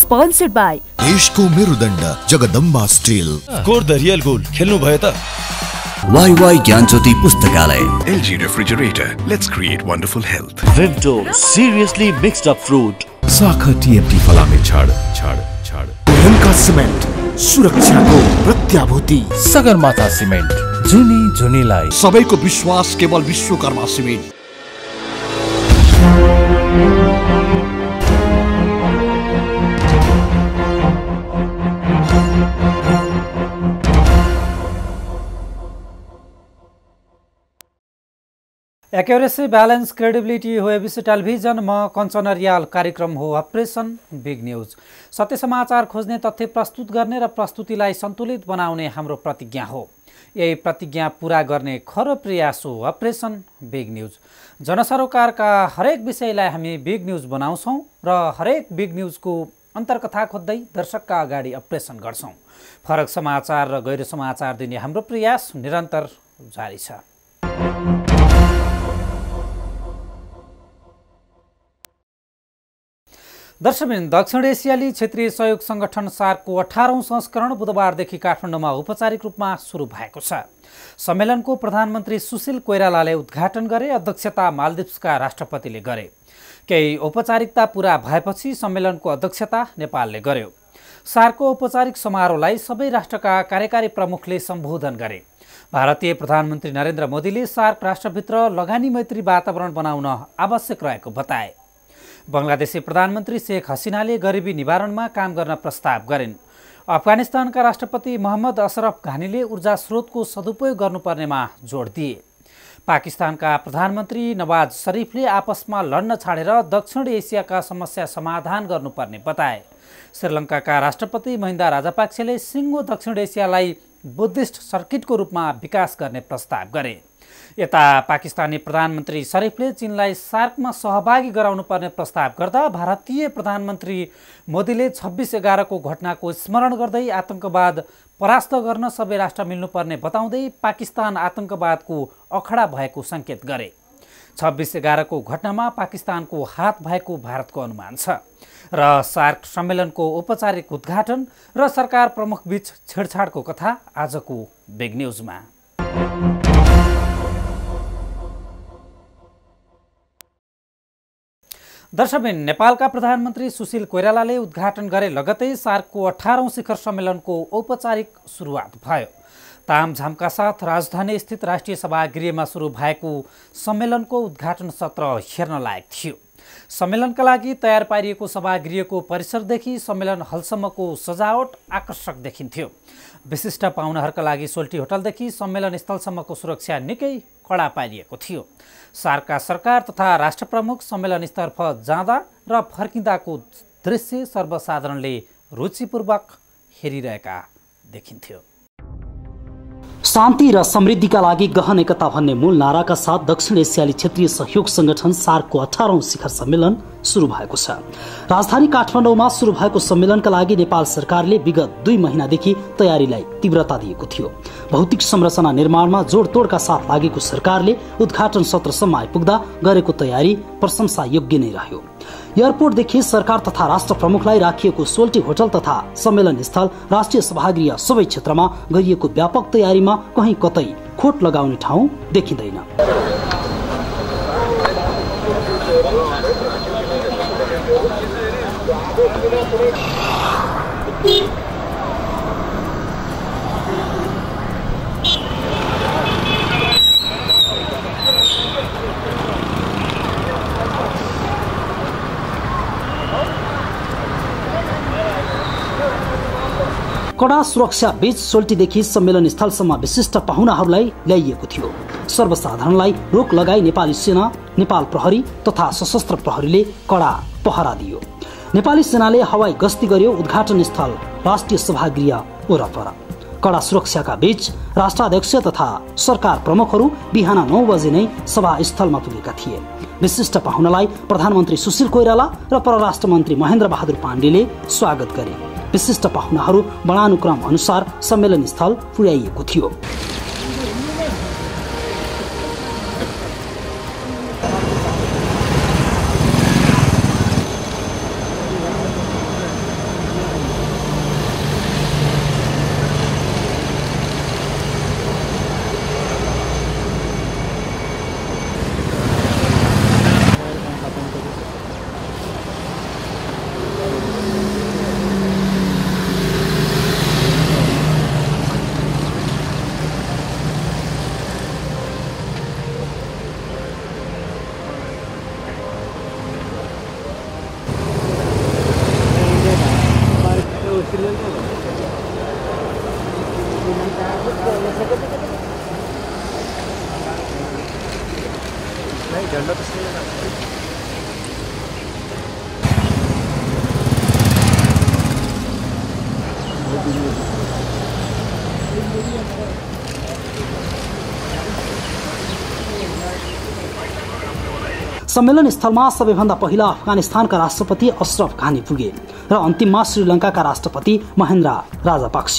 Sponsored by देशको मेरुदण्ड Jagdamba steel. Score the real goal खेल्नु भयो त? वाई ज्ञानज्योति पुस्तकालय। LG refrigerator, let's create wonderful health. Vimto, seriously mixed up fruit. साखा TMT फलामे छाड उनका सिमेन्ट सुरक्षाको प्रत्याभूति। सगरमाथा सिमेन्ट, जुनीलाई सबैको विश्वास केवल Vishwakarma cement. Accuracy balance credibility वेबसी टेलिभिजन म कञ्चन रियाल। कार्यक्रम हो अपरेसन बिग न्यूज। सत्य समाचार खोज्ने, तथ्य प्रस्तुत गर्ने र प्रस्तुतिलाई सन्तुलित बनाउने हाम्रो प्रतिज्ञा हो। यही प्रतिज्ञा पूरा गर्ने खरो प्रयास हो अपरेसन बिग न्यूज। जनसरोकारका हरेक विषयलाई हामी बिग न्यूज बनाउँछौँ र हरेक बिग न्यूजको अन्तर्कथा खोज्दै दर्शकका अगाडि अपरेसन गर्छौँ। फरक समाचार र गैर समाचार दिने हाम्रो प्रयास निरन्तर जारी छ। दर्शकबिन, दक्षिण एसियाली क्षेत्रीय सहयोग संगठन सार्कको 18औं संस्करण बुधबारदेखि काठमाडौँमा औपचारिक रूपमा सुरु भएको छ। सम्मेलनको प्रधानमन्त्री सुशील कोइरालाले उद्घाटन गरे। अध्यक्षता मालदिप्सका राष्ट्रपतिले गरे। केही औपचारिकता पूरा भएपछि सम्मेलनको अध्यक्षता नेपालले गर्यो। सार्कको औपचारिक समारोहलाई सबै राष्ट्रका कार्यकारी प्रमुखले सम्बोधन गरे। भारतीय प्रधानमन्त्री नरेन्द्र मोदीले सार्क राष्ट्रभित्र लगानी मैत्री वातावरण बनाउन आवश्यक रहेको बताए। बङ्गलादेशी प्रधानमन्त्री शेख हसिनाले गरिबी निवारणमा काम गर्न प्रस्ताव गरिन्। अफगानिस्तानका राष्ट्रपति मोहम्मद अशरफ घानीले ऊर्जा स्रोतको सदुपयोग गर्नुपर्नेमा जोड दिए। पाकिस्तानका प्रधानमन्त्री नवाज शरीफले आपसमा लड्न छाडेर दक्षिण एसियाका समस्या समाधान गर्नुपर्ने बताए। श्रीलङ्काका राष्ट्रपति महिन्दा राजापाक्सेले सिङ्गो दक्षिण एसियालाई बुद्धिस्ट सर्किटको रूपमा विकास गर्ने प्रस्ताव गरे। यता पाकिस्तानी प्रधानमन्त्री शरीफले चीनलाई सार्कमा सहभागी गराउनुपर्ने प्रस्ताव गर्दा भारतीय प्रधानमन्त्री मोदीले 26/11 घटनाको स्मरण गर्दै आतंकवाद परास्त गर्न सबै राष्ट्र मिल्नुपर्ने बताउँदै पाकिस्तान आतंकवादको अखडा भएको सङ्केत गरे। 26/11 घटनामा पाकिस्तानको हात भएको भारतको अनुमान छ र सार्क सम्मेलनको औपचारिक उद्घाटन र सरकार प्रमुख बीच छेडछाडको कथा आजको बिग न्यूजमा। दर्शकबिन, नेपालका प्रधानमन्त्री सुशील कोइरालाले उद्घाटन गरे लगतै सार्कको 18औं शिखर सम्मेलनको औपचारिक सुरुवात भयो। तामझामका साथ राजधानी स्थित राष्ट्रिय सभागृहमा सुरु भएको सम्मेलनको उद्घाटन सत्र हेर्न लायक थियो। सम्मेलनका लागि तयार पारिएको सभागृहको परिसरदेखि सम्मेलन हलसम्मको सजावट आकर्षक देखिन्थ्यो। विशिष्ट पाहुनाहरूका लागि सोल्टी होटलदेखि सम्मेलन स्थलसम्मको सुरक्षा निकै कडा पारिएको थियो। सार्कका सरकार तथा राष्ट्र प्रमुख सम्मेलनतर्फ जाँदा र फर्किँदाको दृश्य सर्वसाधारणले रुचिपूर्वक हेरिरहेका देखिन्थ्यो। शान्ति र समृद्धिका लागि गहन एकता भन्ने मूल नाराका साथ दक्षिण एसियाली क्षेत्रीय सहयोग संगठन सार्कको 18औं शिखर सम्मेलन सुरु भएको छ। राजधानी काठमाडौँमा सुरु भएको सम्मेलनका लागि नेपाल सरकारले विगत 2 महिनादेखि तयारीलाई तीव्रता दिएको थियो। भौतिक संरचना निर्माणमा जोडतोडका साथ लागेको सरकारले उद्घाटन सत्रसम्म आइपुग्दा गरेको तयारी प्रशंसा योग्य नै रह्यो। एयरपोर्टदेखि सरकार तथा राष्ट्र प्रमुखलाई राखिएको सोल्टी होटल तथा सम्मेलन स्थल, राष्ट्रिय सभागृह सबै क्षेत्रमा गरिएको व्यापक तयारीमा कहीँ कतै खोट लगाउने ठाउँ देखिँदैन। कडा सुरक्षा बीच सोल्टीदेखि सम्मेलन स्थलसम्म विशिष्ट पाहुनाहरूलाई ल्याइएको थियो। सर्वसाधारणलाई रोक लगाई नेपाली सेना, नेपाल प्रहरी तथा सशस्त्र प्रहरीले कडा पहरा दियो। नेपाली सेनाले हवाई गस्ती गर्यो। उद्घाटन स्थल राष्ट्रिय सभागृह वरपर कडा सुरक्षाका बीच राष्ट्राध्यक्ष तथा सरकार प्रमुखहरू बिहान 9 बजे नै सभास्थलमा पुगेका थिए। विशिष्ट पाहुनालाई प्रधानमन्त्री सुशील कोइराला र परराष्ट्र मन्त्री महेन्द्र बहादुर पाण्डेले स्वागत गरे। विशिष्ट पाहुनाहरू वर्णानुक्रम अनुसार सम्मेलन स्थल पुर्याइएको थियो। सम्मेलन स्थलमा सबैभन्दा पहिला अफगानिस्तानका राष्ट्रपति अशरफ घानी पुगे र अन्तिममा श्रीलङ्काका राष्ट्रपति महेन्द्र राजापाक्ष।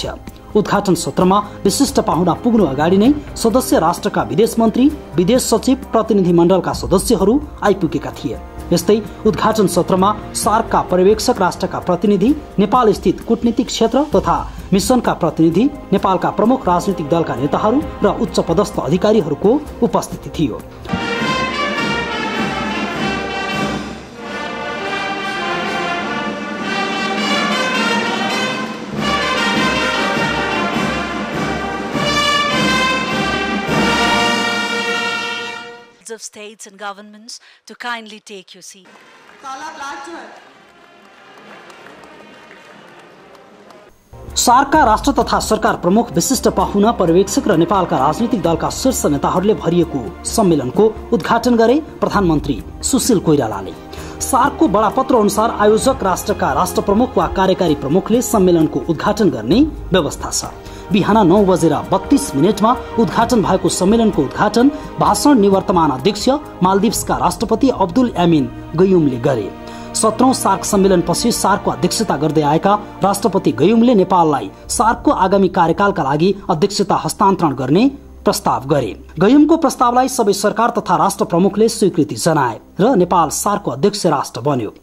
उद्घाटन सत्रमा विशिष्ट पाहुना पुग्नु अगाडि नै सदस्य राष्ट्रका विदेश मन्त्री, विदेश सचिव, प्रतिनिधिमण्डलका सदस्यहरू आइपुगेका थिए। यस्तै उद्घाटन सत्रमा सार्कका पर्यवेक्षक राष्ट्रका प्रतिनिधि, नेपाल स्थित कूटनीतिक क्षेत्र तथा मिसनका प्रतिनिधि, नेपालका प्रमुख राजनीतिक दलका नेताहरू र उच्च पदस्थ अधिकारीहरूको उपस्थिति थियो। of states and governments to kindly take your seat. सार्कका राष्ट्र तथा सरकार प्रमुख, विशिष्ट पाहुना, पर्यवेक्षक र नेपालका राजनीतिक दलका शीर्ष नेताहरूले भरिएको सम्मेलनको उद्घाटन गरे प्रधानमन्त्री सुशील कोइरालाले। सार्कको बडापत्र अनुसार आयोजक राष्ट्रका राष्ट्र प्रमुख वा कार्यकारी प्रमुखले सम्मेलनको उद्घाटन गर्ने व्यवस्था छ। बिहान 9:32 उद्घाटन भएको सम्मेलनको उद्घाटन भाषण निवर्तमान अध्यक्ष मालदिभ्सका राष्ट्रपति अब्दुल यामिन गयुमले गरे। 17औं सार्क सम्मेलनपछि सार्कको अध्यक्षता गर्दै आएका राष्ट्रपति गयुमले नेपाललाई सार्कको आगामी कार्यकालका लागि अध्यक्षता हस्तान्तरण गर्ने प्रस्ताव गरे। गयुमको प्रस्तावलाई सबै सरकार तथा राष्ट्र प्रमुखले स्वीकृति जनाए र नेपाल सार्कको अध्यक्ष राष्ट्र बन्यो।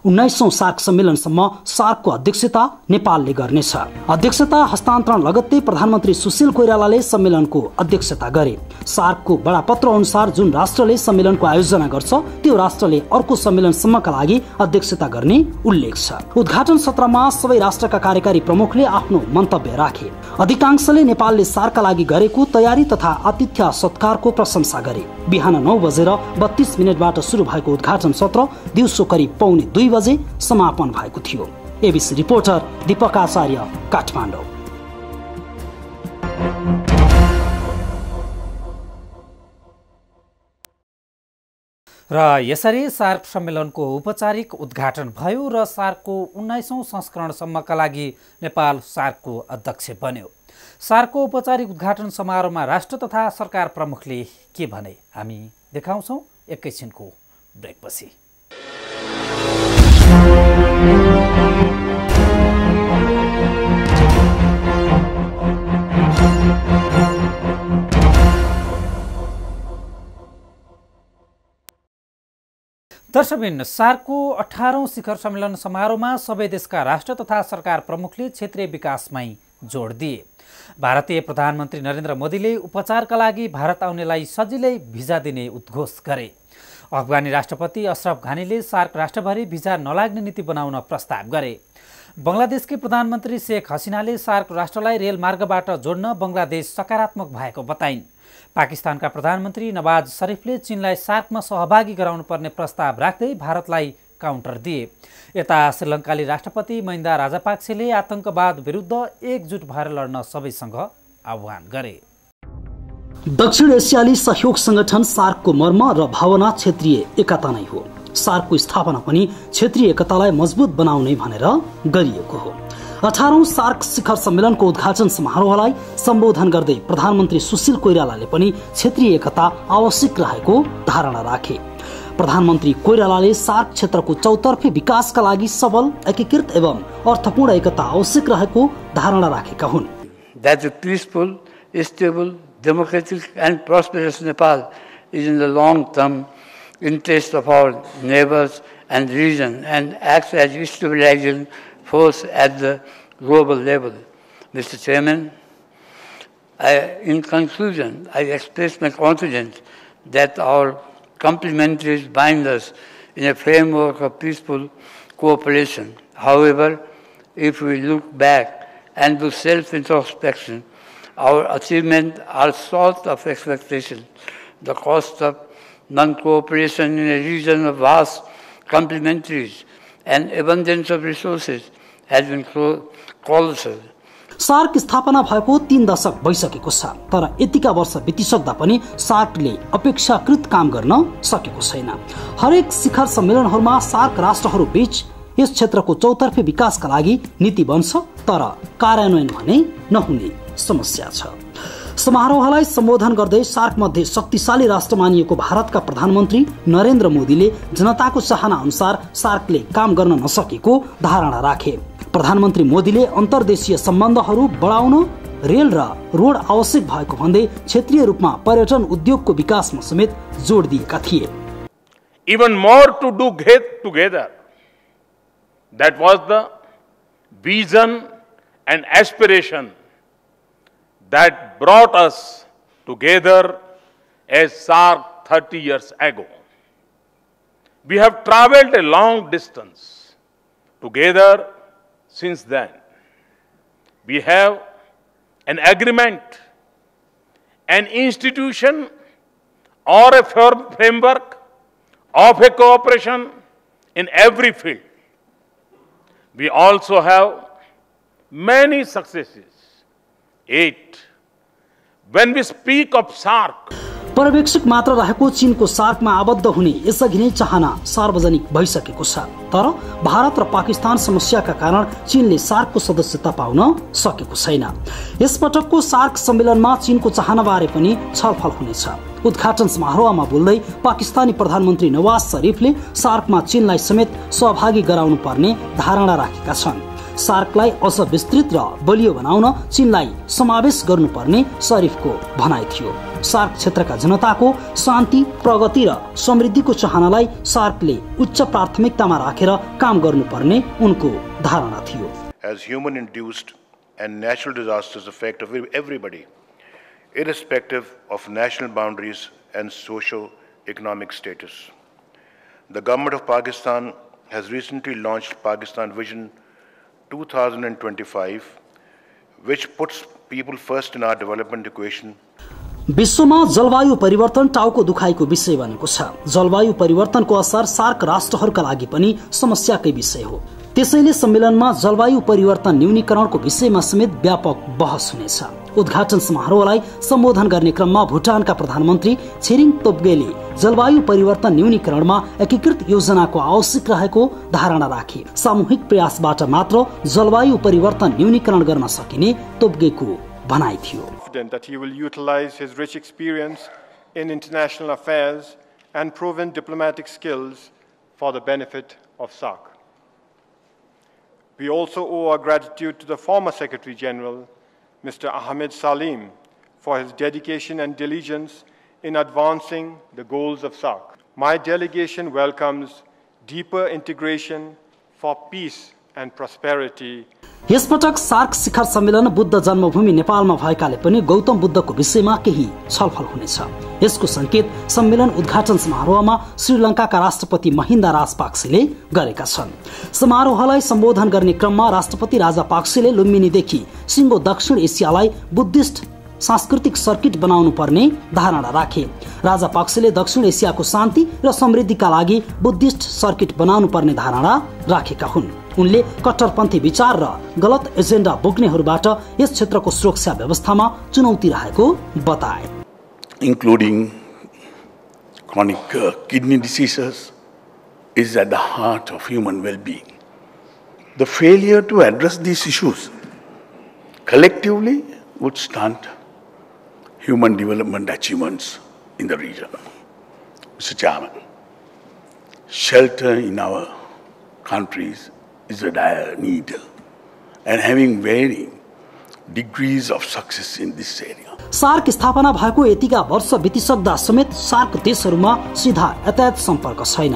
19औं सार्क सम्मेलनसम्म सार्कको अध्यक्षता नेपालले गर्नेछ। अध्यक्षता हस्तान्तरण लगत्तै प्रधानमन्त्री सुशील कोइरालाले सम्मेलनको अध्यक्षता गरे। सार्कको बडापत्र अनुसार जुन राष्ट्रले सम्मेलनको आयोजना गर्छ त्यो राष्ट्रले अर्को सम्मेलनसम्मका लागि अध्यक्षता गर्ने उल्लेख छ। उद्घाटन सत्रमा सबै राष्ट्रका कार्यकारी प्रमुखले आफ्नो मन्तव्य राखे। अधिकांशले नेपालले सार्कका लागि गरेको तयारी तथा आतिथ्य सत्कारको प्रशंसा गरे। बिहान 9:32 सुरु भएको उद्घाटन सत्र दिउँसो करिब 2:45 बजे समापन भएको थियो। एबीसी रिपोर्टर दीपक आचार्य, काठमाडौँ। र यसरी सार्क सम्मेलनको औपचारिक उद्घाटन भयो र सार्कको 19औं संस्करणसम्मका लागि नेपाल सार्कको अध्यक्ष बन्यो। सार्कको औपचारिक उद्घाटन समारोहमा राष्ट्र तथा सरकार प्रमुखले के भने हामी देखाउँछौँ एकैछिनको ब्रेकपछि। दर्शकबिन, सार्कको 18औं शिखर सम्मेलन समारोहमा सबै देशका राष्ट्र तथा सरकार प्रमुखले क्षेत्रीय विकासमै जोड दिए। भारतीय प्रधानमन्त्री नरेन्द्र मोदीले उपचारका लागि भारत आउनेलाई सजिलै भिजा दिने उद्घोष गरे। अफगानी राष्ट्रपति अशरफ घानीले सार्क राष्ट्रभरि भिजा नलाग्ने नीति बनाउन प्रस्ताव गरे। बङ्गलादेशकी प्रधानमन्त्री शेख हसिनाले सार्क राष्ट्रलाई रेल मार्गबाट जोड्न बङ्गलादेश सकारात्मक भएको बताइन्। पाकिस्तानका प्रधानमन्त्री नवाज शरीफले चीनलाई सार्कमा सहभागी गराउनु पर्ने प्रस्ताव राख्दै भारतलाई काउन्टर दिए। यता श्रीलङ्काली राष्ट्रपति महिन्दा राजापाक्सेले आतंकवाद विरुद्ध एकजुट भएर लड्न सबैसँग आह्वान गरे। दक्षिण एसियाली सहयोग संगठन सार्कको मर्म र भावना क्षेत्रीय एकता नै हो। सार्कको स्थापना पनि क्षेत्रीय एकतालाई मजबुत बनाउने भनेर गरिएको हो। 18औं सार्क शिखर सम्मेलनको उद्घाटन समारोहलाई सम्बोधन गर्दै प्रधानमन्त्री सुशील कोइरालाले पनि क्षेत्रीय एकता आवश्यक रहेको धारणा राखे। प्रधानमन्त्री कोइरालाले सार्क क्षेत्रको चौतर्फी विकासका लागि सबल, एकीकृत एवं अर्थपूर्ण एकता आवश्यक रहेको धारणा राखेका हुन्। That a peaceful, stable, democratic and prosperous Nepal is in the long-term interest of our neighbors and region and acts as a stabilizing force at the global level. Mr. Chairman, in conclusion, I express my confidence that our complementaries bind us in a framework of peaceful cooperation. However, if we look back and do self-introspection, our achievements are short of expectation. The cost of non-cooperation in a region of vast complementaries and abundance of resources has been colossal. SAARC स्थापना भएको 3 दशक भइसकेको छ, तर यतिका वर्ष बितिसक्दा पनि सार्कले अपेक्षाकृत काम गर्न सकेको छैन। हरेक शिखर सम्मेलनहरूमा सार्क राष्ट्रहरू बीच यस क्षेत्रको चौतर्फी विकासका लागि नीति बन्छ, तर कार्यान्वयन भने नहुने समस्या छ। समारोहलाई सम्बोधन गर्दै सार्क मध्ये शक्तिशाली राष्ट्र मानिएको भारतका प्रधानमन्त्री नरेन्द्र मोदीले जनताको चाहना अनुसार सार्कले काम गर्न नसकेको धारणा राखे। प्रधानमन्त्री मोदीले अन्तर्देशीय सम्बन्धहरू बढाउन रेल र रोड आवश्यक भएको भन्दै क्षेत्रीय रूपमा पर्यटन उद्योगको विकासमा समेत जोड दिएका थिए। Even more to do together. That was the vision and aspiration that brought us together as SARC 30 years ago. We have traveled a long distance together since then. We have an agreement, an institution or a framework of a cooperation in every field. We also have many successes. 8. When we speak of SARC, पर्यवेक्षक मात्र रहेको चीनको सार्कमा आबद्ध हुने यसअघि नै चाहना सार्वजनिक भइसकेको छ। तर भारत र पाकिस्तान समस्याका कारण चीनले सार्कको सदस्यता पाउन सकेको छैन। यसपटकको सार्क सम्मेलनमा चीनको चाहनाबारे पनि छलफल हुनेछ। उद्घाटन समारोहमा बोल्दै पाकिस्तानी प्रधानमन्त्री नवाज शरीफले सार्कमा चीनलाई समेत सहभागी गराउनु पर्ने धारणा राखेका छन्। सार्कलाई अझ विस्तृत र बलियो बनाउन चीनलाई समावेश गर्नुपर्ने शरीफको भनाइ थियो। सार्क क्षेत्रका जनताको शान्ति, प्रगति र समृद्धिको चाहनालाई सार्कले उच्च प्राथमिकतामा राखेर काम गर्नुपर्ने उनको धारणा थियो। As human induced and natural disasters affect everybody, irrespective of national boundaries and socio-economic status. The government of Pakistan has recently launched Pakistan Vision 2025, which puts people first in our development equation. विश्वमा जलवायु परिवर्तन टाउको दुखाइको विषय बनेको छ। जलवायु परिवर्तनको असर सार्क राष्ट्रहरूका लागि पनि समस्याकै विषय हो। त्यसैले सम्मेलनमा जलवायु परिवर्तन न्यूनीकरणको विषयमा समेत व्यापक बहस हुनेछ। उद्घाटन समारोहलाई सम्बोधन गर्ने क्रममा भुटानका प्रधानमन्त्री छेरिङ तोब्गेले जलवायु परिवर्तन न्यूनीकरणमा एकीकृत योजनाको आवश्यक रहेको धारणा राखे। सामूहिक प्रयासबाट मात्र जलवायु परिवर्तन न्यूनीकरण गर्न सकिने तोब्गेको भनाइ थियो। That he will utilize his rich experience in international affairs and proven diplomatic skills for the benefit of SARC. We also owe our gratitude to the former Secretary General, Mr. Ahmed Salim, for his dedication and diligence in advancing the goals of SARC. My delegation welcomes deeper integration for peace and prosperity. यसपटक SAARC शिखर सम्मेलन बुद्ध जन्मभूमि नेपालमा भएकाले पनि गौतम बुद्धको विषयमा केही छलफल हुनेछ। यसको संकेत सम्मेलन उद्घाटन समारोहमा श्रीलङ्काका राष्ट्रपति महिन्दा राजपाक्सेले गरेका छन्। समारोहलाई सम्बोधन गर्ने क्रममा राष्ट्रपति राजापाक्सेले लुम्बिनीदेखि सिङ्गो दक्षिण एसियालाई बुद्धिस्ट सांस्कृतिक सर्किट बनाउनु पर्ने धारणा राखे। राजापाक्सेले दक्षिण एसियाको शान्ति र समृद्धिका लागि बुद्धिस्ट सर्किट बनाउनु पर्ने धारणा राखेका हुन्। उनले कट्टरपन्थी विचार र गलत एजेन्डा बोक्नेहरूबाट यस क्षेत्रको सुरक्षा व्यवस्थामा चुनौती रहेको बताए। Including chronic kidney diseases is at the heart of human well-being. The failure to address these issues collectively would stunt human development achievements in the region. Mr. Chairman, shelter in our countries is a dire need, and having varying degrees of success in this area. SAARC स्थापना भएको यतिका वर्ष बितिसक्दा समेत shark देशहरूमा सीधा यातायात सम्पर्क छैन।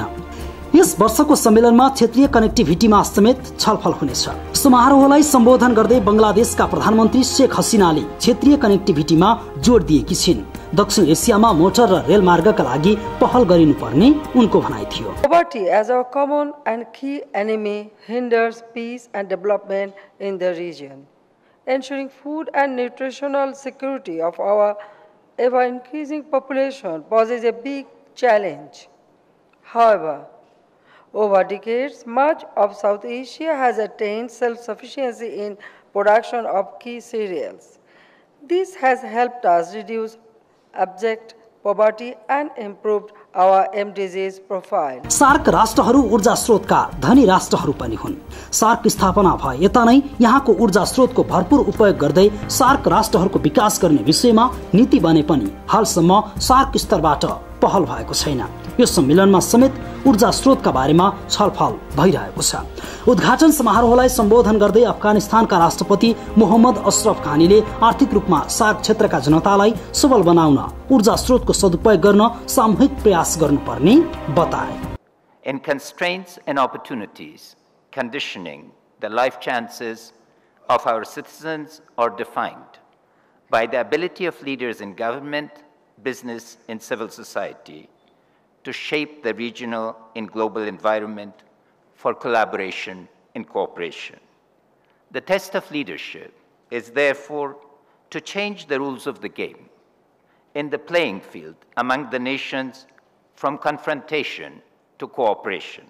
यस वर्षको सम्मेलनमा क्षेत्रीय कनेक्टिभिटीमा समेत छलफल हुनेछ। समारोहलाई सम्बोधन गर्दै बंगलादेशका प्रधानमन्त्री शेख हसिनाले क्षेत्रीय कनेक्टिभिटीमा जोड दिएकी छिन्। दक्षिण एसियामा मोटर र रेल मार्गका लागि पहल गरिनुपर्ने उनको भनाइ थियो। Poverty as our common and key enemy hinders peace and development in the region. Ensuring food and nutritional security of our ever-increasing population poses a big challenge. However, over decades, much of South Asia has attained self-sufficiency in production of key cereals. This has helped us reduce abject poverty and improved our MDGs profile. SAARC राष्ट्रहरू ऊर्जा स्रोतका धनी राष्ट्रहरू पनि हुन्। Shark स्थापना भए यता नै यहाँको ऊर्जा स्रोतको भरपूर उपयोग गर्दै सार्क राष्ट्रहरूको विकास गर्ने विषयमा नीति बने पनि हालसम्म सार्क स्तरबाट पहल भएको छैन। यो सम्मेलनमा समेत ऊर्जा स्रोतका बारेमा छलफल भइरहेको छ। उद्घाटन समारोहलाई सम्बोधन गर्दै अफगानिस्तानका राष्ट्रपति मोहम्मद अशरफ घानीले आर्थिक रूपमा सार्क क्षेत्रका जनतालाई सबल बनाउन ऊर्जा स्रोतको सदुपयोग गर्न सामूहिक प्रयास गर्नुपर्ने बताए। In constraints and opportunities, conditioning the life chances of our citizens are defined by the ability of leaders in government, business, and civil society to shape the regional and global environment for collaboration and cooperation. The test of leadership is therefore to change the rules of the game in the playing field among the nations from confrontation to cooperation.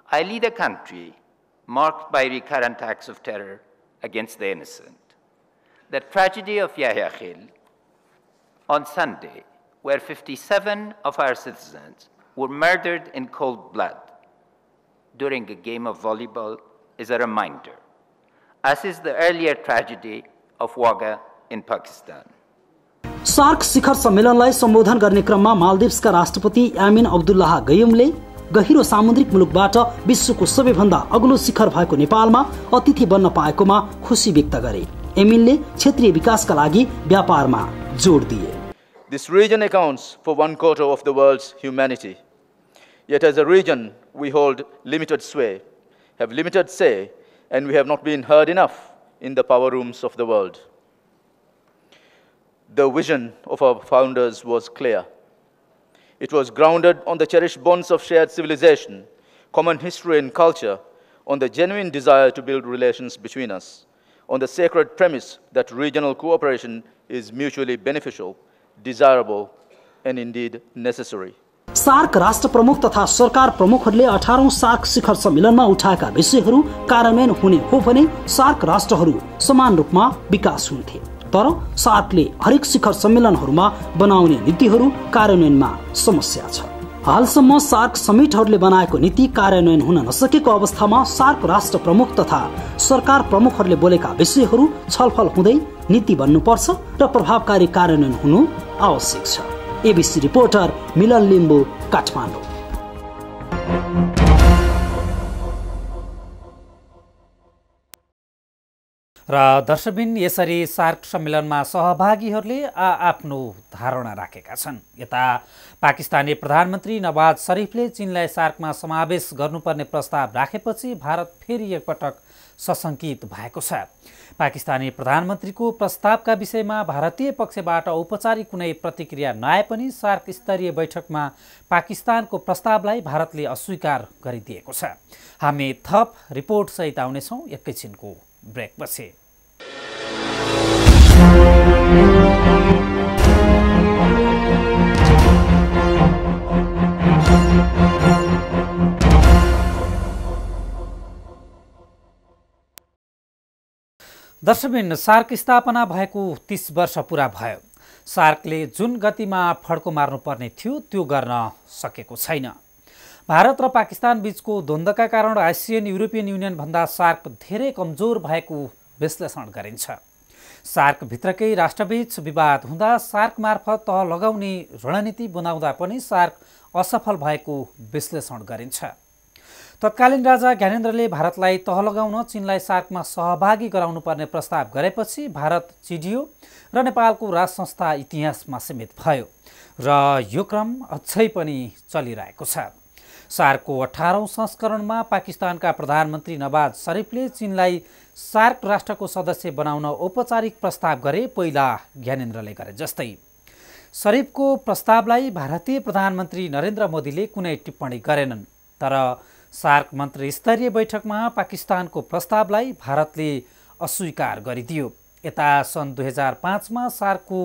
I lead a country marked by recurrent acts of terror against the innocent. The tragedy of Yahya Khel on Sunday, where 57 of our citizens were murdered in cold blood during a game of volleyball, is a reminder, as is the earlier tragedy of Wagah in Pakistan. SAARC शिखर सम्मेलनलाई सम्बोधन गर्ने क्रममा मालदिभ्सका राष्ट्रपति यामिन अब्दुल्लाह गयुमले गहिरो सामुद्रिक मुलुकबाट विश्वको सबैभन्दा अग्लो शिखर भएको नेपालमा अतिथि बन्न पाएकोमा खुशी व्यक्त गरे। एमिनले क्षेत्रीय विकासका लागि व्यापारमा जोड दिए। This region accounts for 1/4 of the world's humanity. Yet as a region, we hold limited sway, have limited say, and we have not been heard enough in the power rooms of the world. The vision of our founders was clear. It was grounded on the cherished bonds of shared civilization, common history and culture, on the genuine desire to build relations between us, on the sacred premise that regional cooperation is mutually beneficial, desirable, and indeed necessary. SAARC राष्ट्र प्रमुख तथा सरकार प्रमुखहरूले 18औं shark शिखर सम्मेलनमा उठाएका विषयहरू कार्यान्वयन हुने हो भने सार्क राष्ट्रहरू समान रूपमा विकास हुन्थे। तर सार्कले हरेक शिखर सम्मेलनहरूमा बनाउने नीतिहरू कार्यान्वयनमा समस्या छ। हालसम्म सार्क समिटहरूले बनाएको नीति कार्यान्वयन हुन नसकेको अवस्थामा सार्क राष्ट्र प्रमुख तथा सरकार प्रमुखहरूले बोलेका विषयहरू छलफल हुँदै नीति बन्नुपर्छ र प्रभावकारी कार्यान्वयन हुनु आवश्यक छ। एबीसी रिपोर्टर मिलन लिम्बू, काठमाडौँ। र दर्शकबिन यसरी सार्क सम्मेलनमा सहभागीहरूले आफ्नो धारणा राखेका छन्। यता पाकिस्तानी प्रधानमन्त्री नवाज शरीफले चीनलाई सार्कमा समावेश गर्नुपर्ने प्रस्ताव राखेपछि भारत फेरि एकपटक सशंकित भएको छ। पाकिस्तानी प्रधानमन्त्रीको प्रस्तावका विषयमा भारतीय पक्षबाट औपचारिक कुनै प्रतिक्रिया नआए पनि सार्क स्तरीय बैठकमा पाकिस्तानको प्रस्तावलाई भारतले अस्वीकार गरिदिएको छ। हामी थप रिपोर्ट सहित आउनेछौँ एकैछिनको ब्रेकपछि। दर्शकबिन सार्क स्थापना भएको 30 वर्ष पूरा भयो। सार्कले जुन गतिमा फड्को मार्नुपर्ने थियो त्यो गर्न सकेको छैन। भारत र पाकिस्तान बीचको द्वन्द्वका कारण आसियन युरोपियन युनियन भन्दा सार्क धेरै कमजोर भएको विश्लेषण गरिन्छ। सार्क भित्रकै राष्ट्रबीच विवाद हुँदा सार्क मार्फत तह लगाउने रणनीति बनाउँदा पनि सार्क असफल भएको विश्लेषण गरिन्छ। तत्कालीन राजा ज्ञानेन्द्रले भारतलाई तह लगाउन चीनलाई सार्कमा सहभागी गराउनुपर्ने प्रस्ताव गरेपछि भारत चिडियो र नेपालको राज संस्था इतिहासमा सीमित भयो र यो क्रम अझै पनि चलिरहेको छ। सार्कको 18औं संस्करणमा पाकिस्तानका प्रधानमन्त्री नवाज शरीफले चीनलाई सार्क राष्ट्रको सदस्य बनाउन औपचारिक प्रस्ताव गरे, पहिला ज्ञानेन्द्रले गरे जस्तै। शरीफको प्रस्तावलाई भारतीय प्रधानमन्त्री नरेन्द्र मोदीले कुनै टिप्पणी गरेनन्। तर सार्क मन्त्री स्तरीय बैठकमा पाकिस्तानको प्रस्तावलाई भारतले अस्वीकार गरिदियो। यता सन् 2005मा सार्कको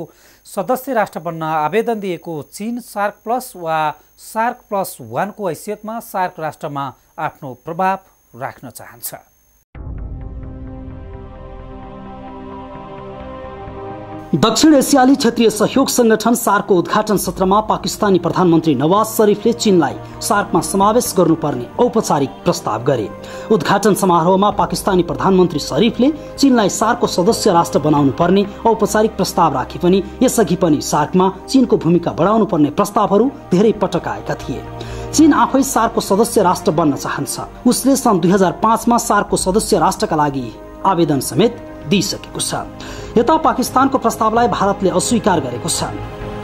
सदस्य राष्ट्र बन्न आवेदन दिएको चीन सार्क प्लस वा सार्क प्लस 1 को हैसियतमा सार्क राष्ट्रमा आफ्नो प्रभाव राख्न चाहन्छ। दक्षिण एसियाली क्षेत्रीय सहयोग संगठन सार्कको उद्घाटन सत्रमा पाकिस्तानी प्रधानमन्त्री नवाज शरीफले चीनलाई सार्कमा समावेश गर्नुपर्ने औपचारिक प्रस्ताव गरे। उद्घाटन समारोहमा पाकिस्तानी प्रधानमन्त्री शरीफले चीनलाई सार्कको सदस्य राष्ट्र बनाउनु पर्ने औपचारिक प्रस्ताव राखे पनि यसअघि पनि सार्कमा चीनको भूमिका बढाउनु पर्ने प्रस्तावहरू धेरै पटक आएका थिए। चीन आफै सार्कको सदस्य राष्ट्र बन्न चाहन्छ। उसले सन् 2005 मा सार्कको सदस्य राष्ट्रका लागि आवेदन समेत दिइसकेको छ। यता पाकिस्तानको प्रस्तावलाई भारतले अस्वीकार गरेको छ।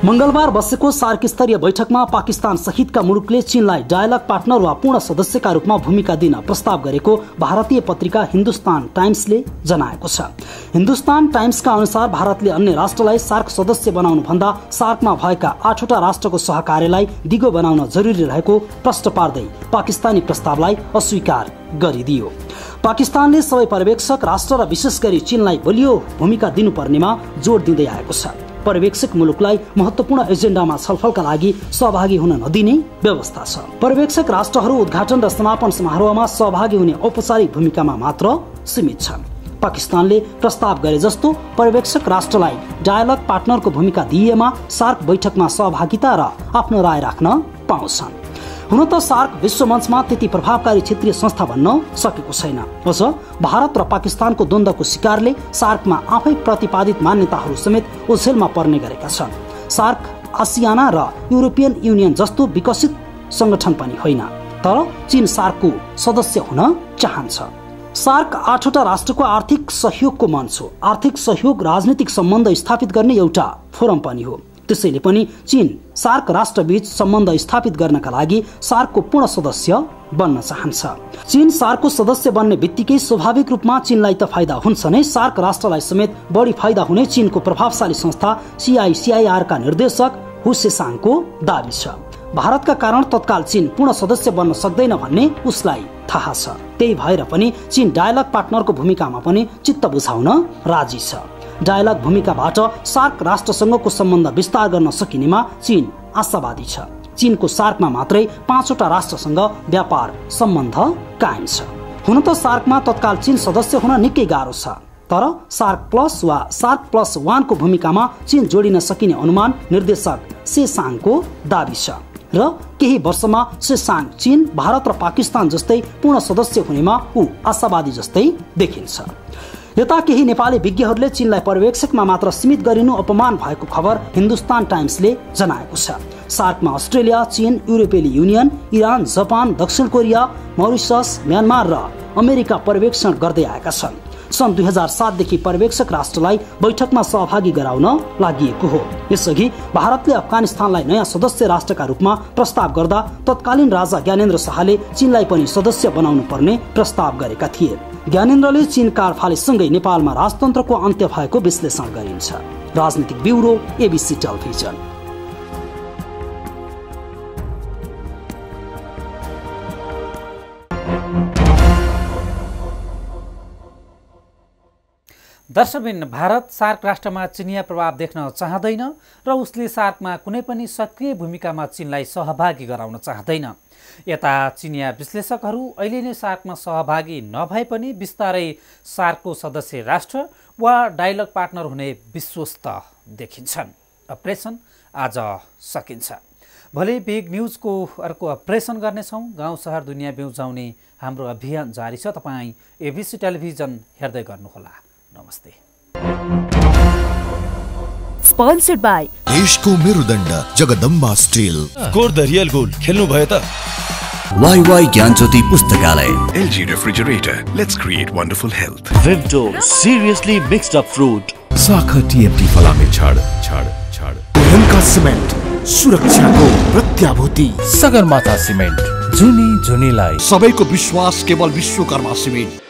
मंगलबार बसेको सार्क स्तरीय बैठकमा पाकिस्तान सहितका मुलुकले चीनलाई डायलग पार्टनर वा पूर्ण सदस्यका रूपमा भूमिका दिन प्रस्ताव गरेको भारतीय पत्रिका हिन्दुस्तान टाइम्सले जनाएको छ। हिन्दुस्तान टाइम्सका अनुसार भारतले अन्य राष्ट्रलाई सार्क सदस्य बनाउनु भन्दा सार्कमा भएका 8वटा राष्ट्रको सहकार्यलाई दिगो बनाउन जरुरी रहेको प्रश्न पार्दै पाकिस्तानी प्रस्तावलाई अस्वीकार गरिदियो। पाकिस्तानले सबै पर्यवेक्षक राष्ट्र र विशेष गरी चीनलाई बलियो भूमिका दिनुपर्नेमा जोड दिँदै आएको छ। पर्यवेक्षक मुलुकलाई महत्वपूर्ण एजेन्डामा छलफलका लागि सहभागी हुन नदिने व्यवस्था छ। पर्यवेक्षक राष्ट्रहरू उद्घाटन र समापन समारोहमा सहभागी हुने औपचारिक भूमिकामा मात्र सीमित छन्। पाकिस्तानले प्रस्ताव गरे जस्तो पर्यवेक्षक राष्ट्रलाई डायलग पार्टनरको भूमिका दिएमा सार्क बैठकमा सहभागिता र आफ्नो राय राख्न पाउँछन्। हुन त सार्क विश्व मञ्चमा त्यति प्रभावकारी क्षेत्रीय संस्था बन्न सकेको छैन। अझ भारत र पाकिस्तानको द्वन्द्वको शिकारले सार्कमा आफै प्रतिपादित मान्यताहरू समेत ओझेलमा पर्ने गरेका छन्। सार्क आसियाना र युरोपियन युनियन जस्तो विकसित संगठन पनि होइन, तर चीन सार्कको सदस्य हुन चाहन्छ। सार्क 8वटा राष्ट्रको आर्थिक सहयोगको मञ्च हो। आर्थिक सहयोग राजनीतिक सम्बन्ध स्थापित गर्ने एउटा फोरम पनि हो। त्यसैले पनि चीन सार्क राष्ट्रबीच सम्बन्ध स्थापित गर्नका लागि सार्कको पूर्ण सदस्य बन्न चाहन्छ। चीन सार्कको सदस्य बन्ने बित्तिकै स्वाभाविक रूपमा चीनलाई त फाइदा हुन्छ नै, सार्क राष्ट्रलाई समेत बढी फाइदा हुने चीनको प्रभावशाली संस्था CICIR का निर्देशक हु सेसाङको दाबी छ। भारतका कारण तत्काल चीन पूर्ण सदस्य बन्न सक्दैन भन्ने उसलाई थाहा छ। त्यही भएर पनि चीन डायलग पार्टनरको भूमिकामा पनि चित्त बुझाउन राजी छ। डायलग भूमिकाबाट सार्क राष्ट्रसँगको सम्बन्ध विस्तार गर्न सकिनेमा चीन आशावादी छ। चीनको सार्कमा मात्रै 5वटा राष्ट्रसँग व्यापार सम्बन्ध कायम छ। हुन त सार्कमा तत्काल चीन सदस्य हुन निकै गाह्रो छ, तर सार्क प्लस वा सार्क प्लस 1 को भूमिकामा चीन जोडिन सकिने अनुमान निर्देशक सेसाङको दाबी छ र केही वर्षमा सेसाङ चीन, भारत र पाकिस्तान जस्तै पूर्ण सदस्य हुनेमा ऊ आशावादी जस्तै देखिन्छ। यता केही नेपाली विज्ञहरूले चीनलाई पर्यवेक्षकमा मात्र सीमित गरिनु अपमान भएको खबर हिन्दुस्तान टाइम्सले जनाएको छ। सार्कमा अस्ट्रेलिया, चीन, युरोपेली युनियन, इरान, जापान, दक्षिण कोरिया, मरिसस, म्यानमार र अमेरिका पर्यवेक्षण गर्दै आएका छन्। सन् 2007 देखि पर्यवेक्षक राष्ट्रलाई बैठकमा सहभागी गराउन लागिएको हो। यसअघि भारतले अफगानिस्तानलाई नयाँ सदस्य राष्ट्रका रूपमा प्रस्ताव गर्दा तत्कालीन राजा ज्ञानेन्द्र शाहले चीनलाई पनि सदस्य बनाउनु पर्ने प्रस्ताव गरेका थिए। ज्ञानेन्द्रले चीन कारफालेसँगै नेपालमा राजतन्त्रको अन्त्य भएको विश्लेषण गरिन्छ। राजनीतिक ब्युरो, ABC टेलिभिजन। दर्शकबिन, भारत सार्क राष्ट्रमा चिनिया प्रभाव देख्न चाहँदैन र उसले सार्कमा कुनै पनि सक्रिय भूमिकामा चीनलाई सहभागी गराउन चाहँदैन। यता चिनिया विश्लेषकहरू अहिले नै सार्कमा सहभागी नभए पनि बिस्तारै सार्कको सदस्य राष्ट्र वा डायलग पार्टनर हुने विश्वस्त देखिन्छन्। अपरेसन आज सकिन्छ। भोलि बिग न्युजको अर्को अपरेसन गर्नेछौँ। गाउँ सहर दुनियाँ बिउजाउने हाम्रो अभियान जारी छ। तपाईँ ABC टेलिभिजन हेर्दै गर्नुहोला। नमस्ते। स्पोन्सर्ड बाई देशको मेरुदण्ड Jagdamba steel. Score the real goal खेल्नु भयो त। YY ज्ञानज्योति पुस्तकालय। LG refrigerator. Let's create wonderful health. Vimto seriously mixed up fruit. साखा TMT फलामे छाड छाड छाड। उनका सिमेन्ट सुरक्षाको प्रत्याभूति। सगरमाथा सिमेन्ट जुनी जुनीलाई। सबैको विश्वास केवल विश्वकर्मा सिमेन्ट।